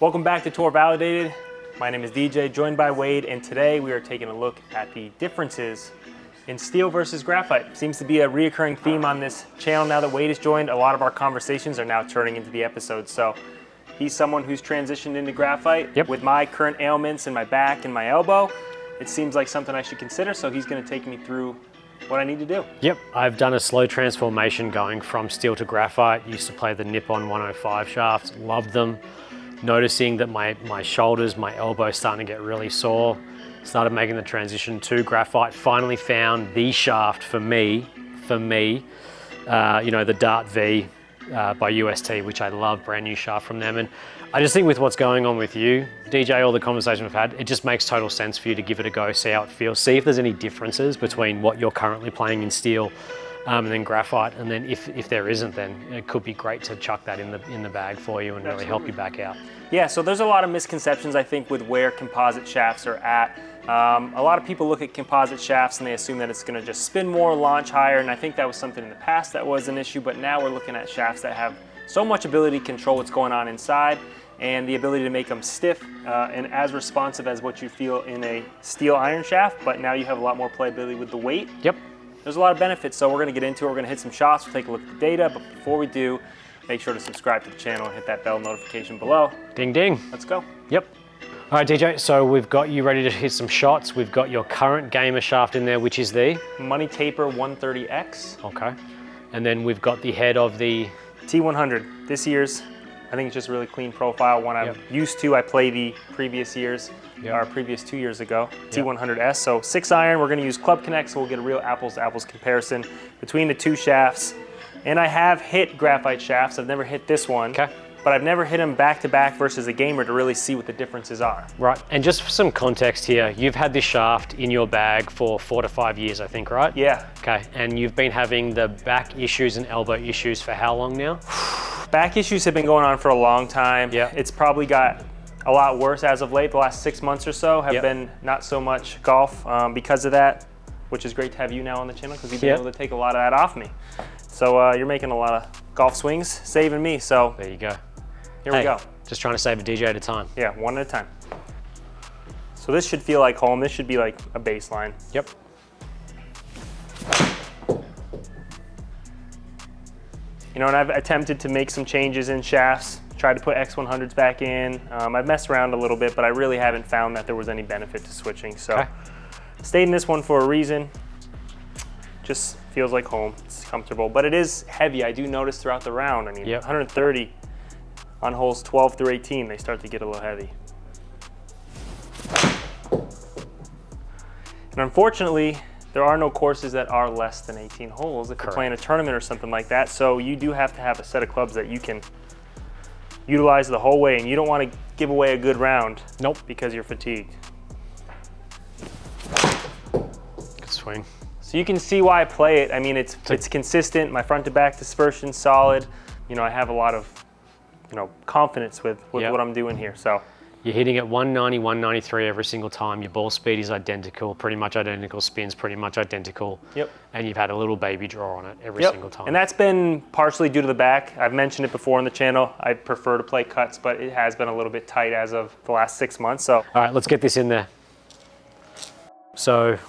Welcome back to Tour Validated. My name is DJ, joined by Wade, and today we are taking a look at the differences in steel versus graphite. Seems to be a reoccurring theme on this channel now that Wade has joined. A lot of our conversations are now turning into the episodes. So he's someone who's transitioned into graphite. Yep. With my current ailments in my back and my elbow, it seems like something I should consider. So he's gonna take me through what I need to do. Yep, I've done a slow transformation going from steel to graphite. Used to play the Nippon 105 shafts, loved them. Noticing that my shoulders, my elbow starting to get really sore. Started making the transition to graphite. Finally found the shaft for me, you know, the Dart V by UST, which I love, brand new shaft from them. And I just think with what's going on with you, DJ, all the conversation we've had, it just makes total sense for you to give it a go, see how it feels, see if there's any differences between what you're currently playing in steel and then graphite, and then if there isn't, then it could be great to chuck that in the bag for you and really help you back out. Yeah, so there's a lot of misconceptions, I think, with where composite shafts are at. A lot of people look at composite shafts and they assume that it's gonna just spin more, launch higher, and I think that was something in the past that was an issue, but now we're looking at shafts that have so much ability to control what's going on inside and the ability to make them stiff and as responsive as what you feel in a steel iron shaft, but now you have a lot more playability with the weight. Yep. There's a lot of benefits, so we're gonna get into it. We're gonna hit some shots, we'll take a look at the data, but before we do, make sure to subscribe to the channel and hit that bell notification below. Ding, ding. Let's go. Yep. All right, DJ, so we've got you ready to hit some shots. We've got your current gamer shaft in there, which is the? Money Taper 130X. Okay. And then we've got the head of the? T100. This year's, I think it's just a really clean profile. One I'm used to, I play the previous years, or previous 2 years ago, T100S. So 6 iron, we're gonna use Club Connect, so we'll get a real apples to apples comparison between the two shafts. And I have hit graphite shafts. I've never hit this one, but I've never hit them back to back versus a gamer to really see what the differences are. Right, and just for some context here, you've had this shaft in your bag for 4 to 5 years, I think, right? Yeah. Okay, and you've been having the back issues and elbow issues for how long now? Back issues have been going on for a long time. Yeah. It's probably got a lot worse as of late. The last 6 months or so have been not so much golf because of that, which is great to have you now on the channel because you've been able to take a lot of that off me. So you're making a lot of golf swings, saving me, so. There you go. Here we go. Just trying to save a DJ at a time. Yeah, one at a time. So this should feel like home. This should be like a baseline. Yep. You know, and I've attempted to make some changes in shafts, tried to put X100s back in. I've messed around a little bit, but I really haven't found that there was any benefit to switching. So stayed in this one for a reason. Just feels like home, it's comfortable, but it is heavy. I do notice throughout the round. I mean, 130 on holes 12 through 18, they start to get a little heavy. And unfortunately, there are no courses that are less than 18 holes if you're playing a tournament or something like that. So you do have to have a set of clubs that you can utilize the whole way, and you don't want to give away a good round because you're fatigued. Good swing. So you can see why I play it. I mean, it's consistent. My front to back dispersion's solid. You know, I have a lot of, you know, confidence with what I'm doing here. So you're hitting at 190, 193 every single time. Your ball speed is identical, pretty much identical. Spin's pretty much identical. Yep. And you've had a little baby draw on it every single time. And that's been partially due to the back. I've mentioned it before on the channel. I prefer to play cuts, but it has been a little bit tight as of the last 6 months. So all right, let's get this in there. So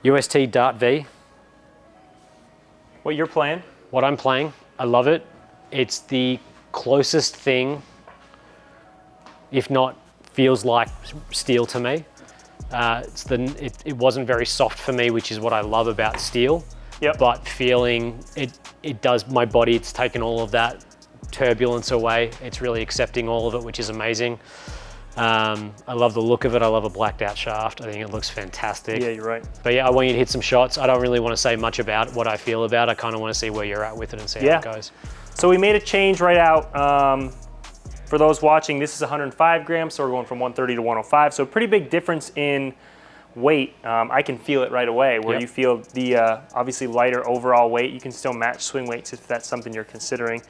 UST Dart V. What you're playing? What I'm playing, I love it. It's the closest thing, if not feels like steel to me. It wasn't very soft for me, which is what I love about steel. Yep. But feeling, it does, my body, it's taken all of that turbulence away. It's really accepting all of it, which is amazing. I love the look of it. I love a blacked out shaft. I think it looks fantastic. Yeah, you're right. But yeah, I want you to hit some shots. I don't really want to say much about what I feel about it. I kind of want to see where you're at with it and see how it goes. So we made a change right out. For those watching, this is 105 grams, so we're going from 130 to 105. So a pretty big difference in weight. I can feel it right away, where you feel the obviously lighter overall weight. You can still match swing weights if that's something you're considering.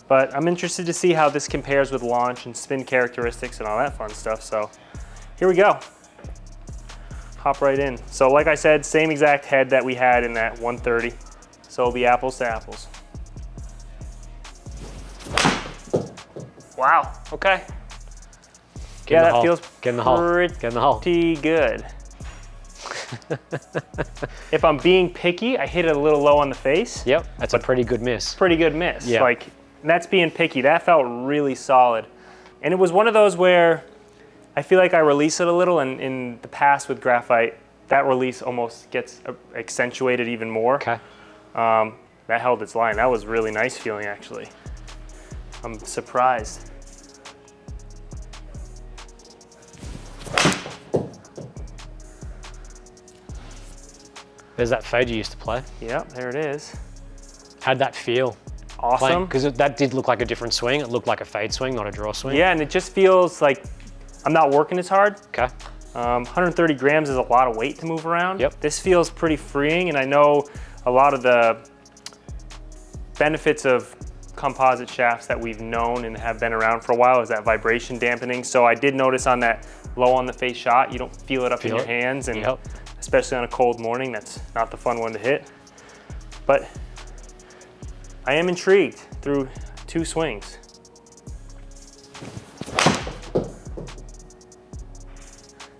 But I'm interested to see how this compares with launch and spin characteristics and all that fun stuff. So here we go. Hop right in. So like I said, same exact head that we had in that 130. So it'll be apples to apples. Wow, okay. Yeah, that feels get in the hole. Get in the hole. Pretty good. If I'm being picky, I hit it a little low on the face. Yep, that's a pretty good miss. Pretty good miss. Yeah. Like, that's being picky. That felt really solid. And it was one of those where I feel like I release it a little, and in the past with graphite, that release almost gets accentuated even more. Okay. That held its line. That was really nice feeling, actually. I'm surprised. There's that fade you used to play. Yep, there it is. How'd that feel? Awesome. Because that did look like a different swing. It looked like a fade swing, not a draw swing. Yeah, and it just feels like I'm not working as hard. Okay. 130 grams is a lot of weight to move around. Yep. This feels pretty freeing, and I know a lot of the benefits of composite shafts that we've known and have been around for a while is that vibration dampening. So I did notice on that low on the face shot, you don't feel it up in your hands, and especially on a cold morning, that's not the fun one to hit. But I am intrigued through 2 swings.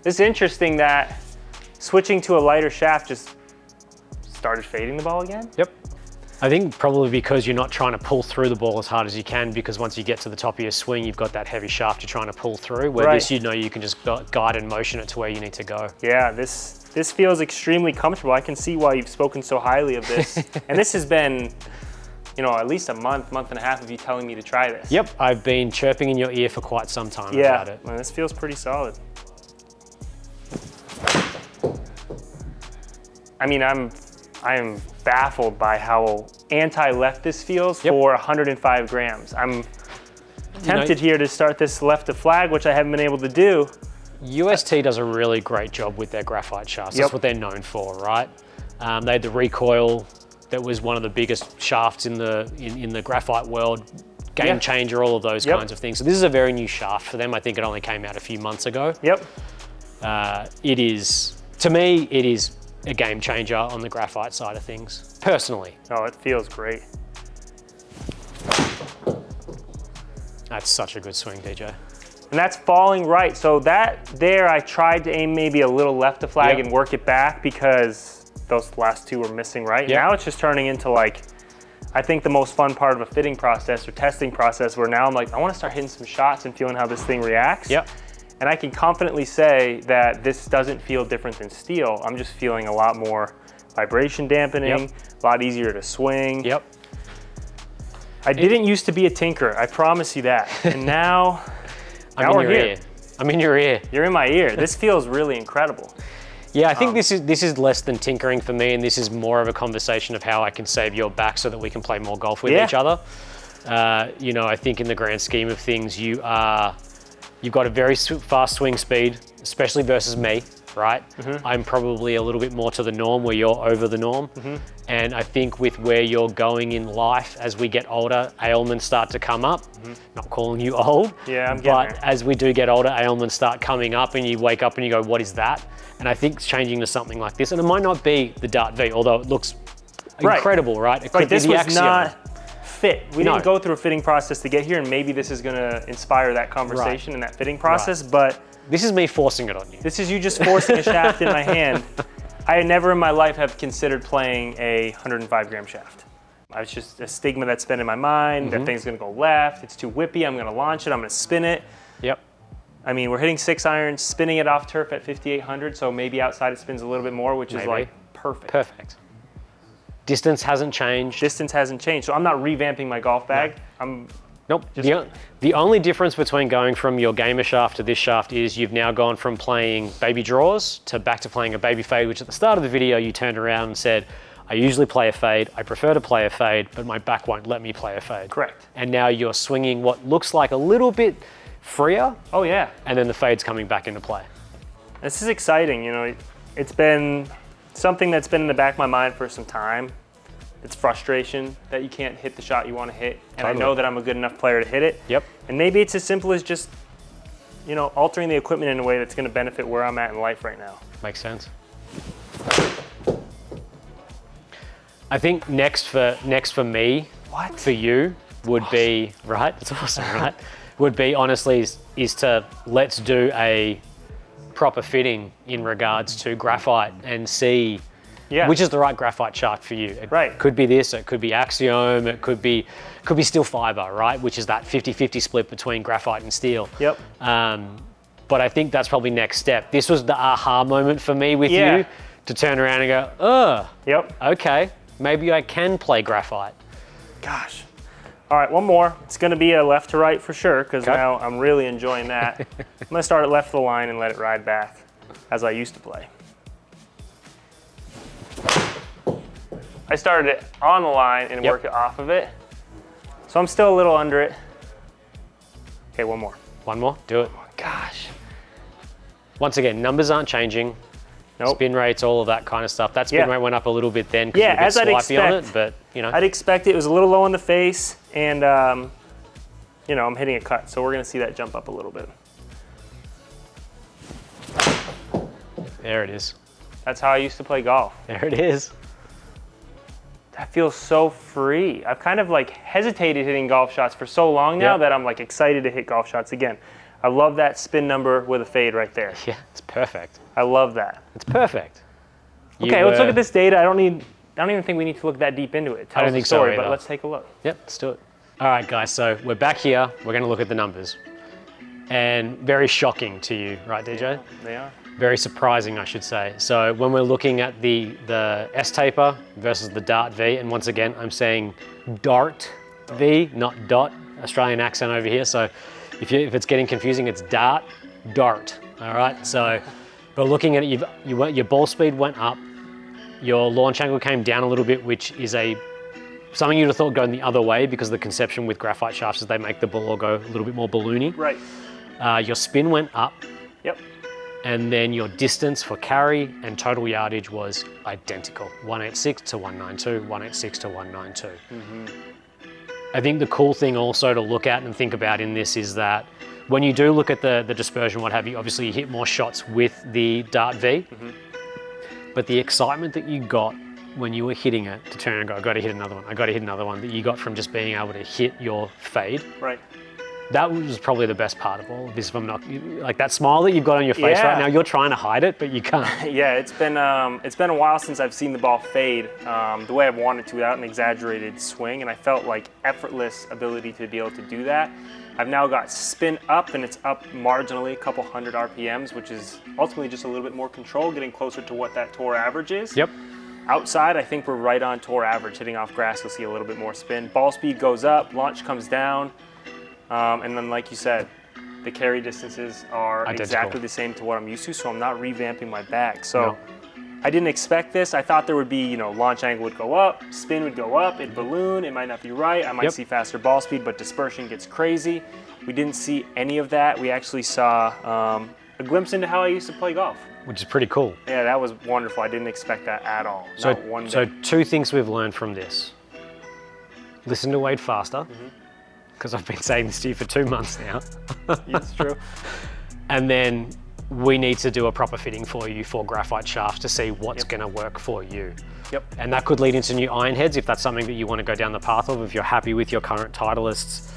It's interesting that switching to a lighter shaft just started fading the ball again. Yep. I think probably because you're not trying to pull through the ball as hard as you can, because once you get to the top of your swing, you've got that heavy shaft you're trying to pull through, where this, you know, you can just guide and motion it to where you need to go. Yeah, this feels extremely comfortable. I can see why you've spoken so highly of this. And this has been, you know, at least a month and a half of you telling me to try this. Yep, I've been chirping in your ear for quite some time about it. Yeah, this feels pretty solid. I mean, I am baffled by how anti-left this feels for 105 grams. I'm tempted here to start this left to flag, which I haven't been able to do. UST does a really great job with their graphite shafts. That's what they're known for, right? They had the recoil that was one of the biggest shafts in the graphite world. Game changer, all of those kinds of things. So this is a very new shaft for them. I think it only came out a few months ago. Yep. It is, to me, it is a game changer on the graphite side of things, personally. Oh, it feels great. That's such a good swing, DJ. And that's falling right. So that there, I tried to aim maybe a little left to flag and work it back because those last 2 were missing right. Now it's just turning into, like, I think the most fun part of a fitting process or testing process, where now I'm like, I want to start hitting some shots and feeling how this thing reacts. Yep. And I can confidently say that this doesn't feel different than steel. I'm just feeling a lot more vibration dampening, a lot easier to swing. Yep. I didn't used to be a tinker, I promise you that. And now, we're here. I'm in your ear. You're in my ear. This feels really incredible. Yeah, I think this is less than tinkering for me, and this is more of a conversation of how I can save your back so that we can play more golf with each other. You know, I think in the grand scheme of things, you've got a very fast swing speed, especially versus me, right? I'm probably a little bit more to the norm, where you're over the norm. And I think with where you're going in life, as we get older, ailments start to come up. Not calling you old, but as we do get older, ailments start coming up, and you wake up and you go, what is that? And I think changing to something like this, and it might not be the Dart V, although it looks incredible, right? It could be the Axiom. Not fit. We didn't go through a fitting process to get here, and maybe this is going to inspire that conversation and that fitting process, but this is me forcing it on you. This is you just forcing a shaft in my hand. I never in my life have considered playing a 105 gram shaft. It's just a stigma that's been in my mind. That thing's going to go left. It's too whippy. I'm going to launch it. I'm going to spin it. Yep. I mean, we're hitting 6 irons, spinning it off turf at 5,800, so maybe outside it spins a little bit more, which is like perfect. Perfect. Distance hasn't changed. Distance hasn't changed, so I'm not revamping my golf bag. Nope. The only difference between going from your gamer shaft to this shaft is you've now gone from playing baby draws to back to playing a baby fade, which at the start of the video you turned around and said, I usually play a fade, I prefer to play a fade, but my back won't let me play a fade. Correct. And now you're swinging what looks like a little bit freer. Oh yeah. And then the fade's coming back into play. This is exciting, you know. It's been something that's been in the back of my mind for some time. It's frustration that you can't hit the shot you want to hit. And I know that I'm a good enough player to hit it. Yep. And maybe it's as simple as just, you know, altering the equipment in a way that's going to benefit where I'm at in life right now. Makes sense. I think next for me, for you, would be, right? It's awesome, right? would be honestly is to let's do a proper fitting in regards to graphite and see which is the right graphite shaft for you. It could be this, it could be Axiom, it could be steel fiber, right? Which is that 50-50 split between graphite and steel. Yep. But I think that's probably next step. This was the aha moment for me with you to turn around and go, oh, okay, maybe I can play graphite. Gosh. All right, one more. It's gonna be a left to right for sure, because now I'm really enjoying that. I'm gonna start at left of the line and let it ride back as I used to play. I started it on the line and worked it off of it. So I'm still a little under it. Okay, one more. One more, do it. Oh, gosh. Once again, numbers aren't changing. Nope. Spin rates, all of that kind of stuff. That spin rate went up a little bit then because yeah, as I'd expect, on it, but you know. I'd expect it was a little low in the face, and you know, I'm hitting a cut, so we're gonna see that jump up a little bit. There it is. That's how I used to play golf. There it is. That feels so free. I've kind of like hesitated hitting golf shots for so long now that I'm like excited to hit golf shots again. I love that spin number with a fade right there. Yeah, it's perfect. I love that. It's perfect. Okay, let's look at this data. I don't even think we need to look that deep into it. I don't think so either. But let's take a look. Yep, let's do it. All right, guys, so we're back here. We're gonna look at the numbers. And very shocking to you, right, DJ? Yeah, they are. Very surprising, I should say. So when we're looking at the S-taper versus the Dart V, and once again, I'm saying Dart V, not dot, Australian accent over here. So if it's getting confusing, it's Dart, Dart, all right? So we're looking at it, your ball speed went up, your launch angle came down a little bit, which is something you'd have thought going the other way because the conception with graphite shafts is they make the ball go a little bit more balloony. Right. Your spin went up. Yep. And then your distance for carry and total yardage was identical. 186 to 192, 186 to 192. I think the cool thing also to look at and think about in this is that when you do look at the dispersion, what have you, obviously you hit more shots with the Dart V, but the excitement that you got when you were hitting it to turn and go, I got to hit another one, I got to hit another one, that you got from just being able to hit your fade. Right. That was probably the best part of all of this. If I'm not, like that smile that you've got on your face right now, you're trying to hide it, but you can't. Yeah, it's been a while since I've seen the ball fade the way I've wanted to without an exaggerated swing, and I felt like effortless ability to be able to do that. I've now got spin up, and it's up marginally, a couple hundred RPMs, which is ultimately just a little bit more control, getting closer to what that tour average is. Yep. Outside, I think we're right on tour average. Hitting off grass, you'll see a little bit more spin. Ball speed goes up, launch comes down. And then, like you said, the carry distances are exactly the same to what I'm used to, so I'm not revamping my bag. So I didn't expect this. I thought there would be, you know, launch angle would go up, spin would go up, it'd balloon, it might not be right, I might see faster ball speed, but dispersion gets crazy. We didn't see any of that. We actually saw a glimpse into how I used to play golf. Which is pretty cool. Yeah, that was wonderful. I didn't expect that at all. So, two things we've learned from this. Listen to Wade faster. Because I've been saying this to you for 2 months now. It's true. And then we need to do a proper fitting for you for graphite shafts to see what's going to work for you. Yep. And that could lead into new iron heads if that's something that you want to go down the path of. If you're happy with your current Titleists,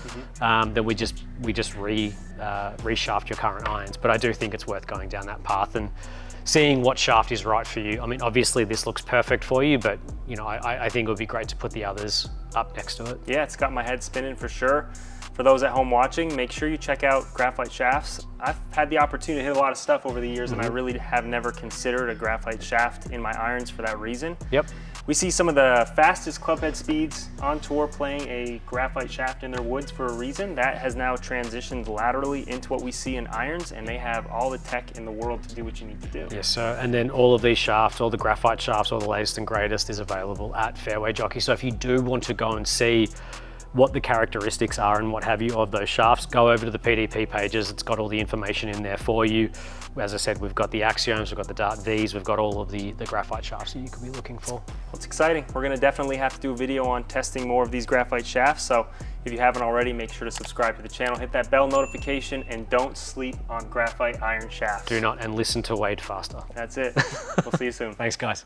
then we just reshaft your current irons. But I do think it's worth going down that path and seeing what shaft is right for you. I mean, obviously this looks perfect for you, but you know, I think it would be great to put the others up next to it. Yeah, it's got my head spinning for sure. For those at home watching, make sure you check out Graphite shafts. I've had the opportunity to hit a lot of stuff over the years, and I really have never considered a graphite shaft in my irons for that reason. Yep. We see some of the fastest clubhead speeds on tour playing a graphite shaft in their woods for a reason. That has now transitioned laterally into what we see in irons, and they have all the tech in the world to do what you need to do. Yes, so and then all of these shafts, all the graphite shafts, all the latest and greatest is available at Fairway Jockey. So if you do want to go and see what the characteristics are and what have you of those shafts, go over to the PDP pages. It's got all the information in there for you. As I said, we've got the Axioms, we've got the Dart Vs, we've got all of the graphite shafts that you could be looking for. Well, it's exciting. We're gonna definitely have to do a video on testing more of these graphite shafts. So if you haven't already, make sure to subscribe to the channel, hit that bell notification, and don't sleep on graphite iron shafts. Do not, and listen to Wade faster. That's it. We'll see you soon. Thanks, guys.